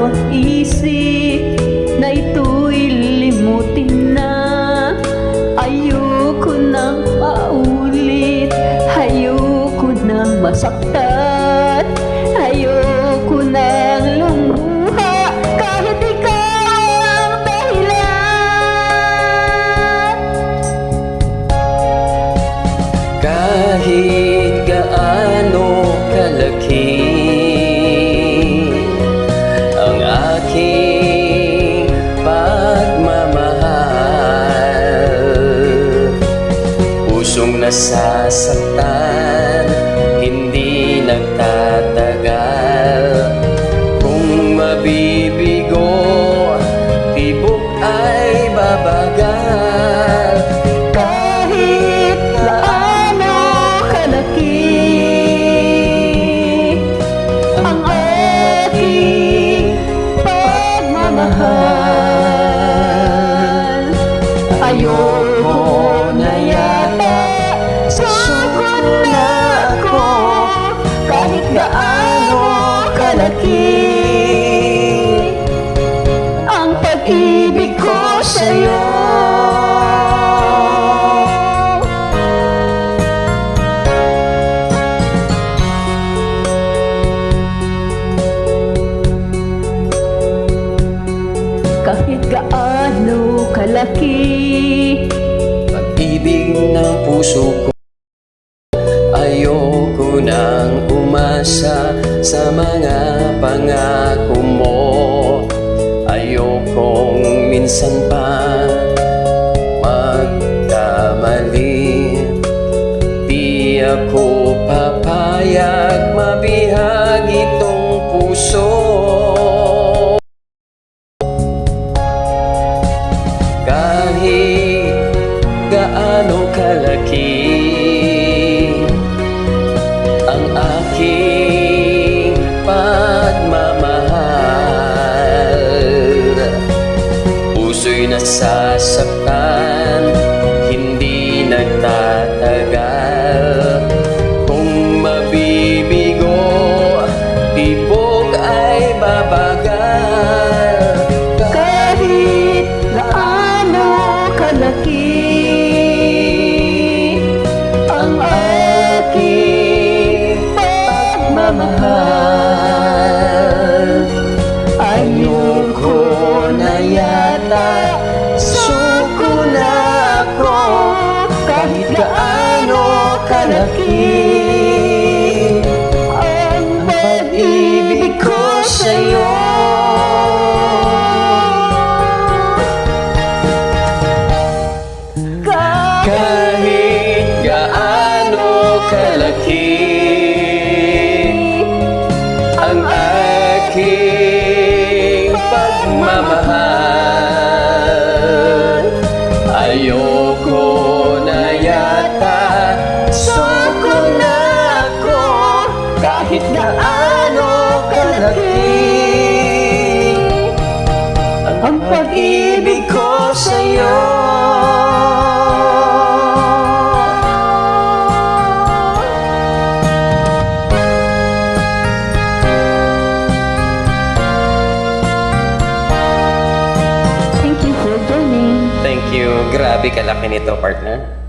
bawat isip na ito'y limutin na. Ayoko nang maulit, ayoko nang masaktan, ayoko nang lumuha kahit ikaw ang dahilan. Kahit gaano kalaki ang aking pagmamahal, pusong nasasaktan, hindi nagtatagal. Kung mabibigo, tibok ay babagal. Kahit gaano kalaki ang aking pagmamahal, ayoko na yata, suko na ako. Kahit gaano kalaki ang pag-ibig ko sa'yo. Kahit gaano kalaki Pag-ibig ng puso ko, ayoko nang umasa sa mga pangako mo. Ayokong minsan pa magkamali. Di ako papayag mabihag itong puso. Kahit gaano kalaki ang aking pagmamahal, puso'y nasasaktan, hindi nagtatagal. Kung mabibigo, tibok ay babagal. kahit gaano kalaki ang aking pagmamahal, ayoko na yata, suko na ako. Kahit gaano kalaki ang pag-ibig ko sa'yo. Kahit gaano kalaki ang aking pagmamahal, ayoko na yata, suko na ako. Kahit gaano kalaki ang pag-ibig ko sa'yo. Thank you. Grabe kalaki nito, partner.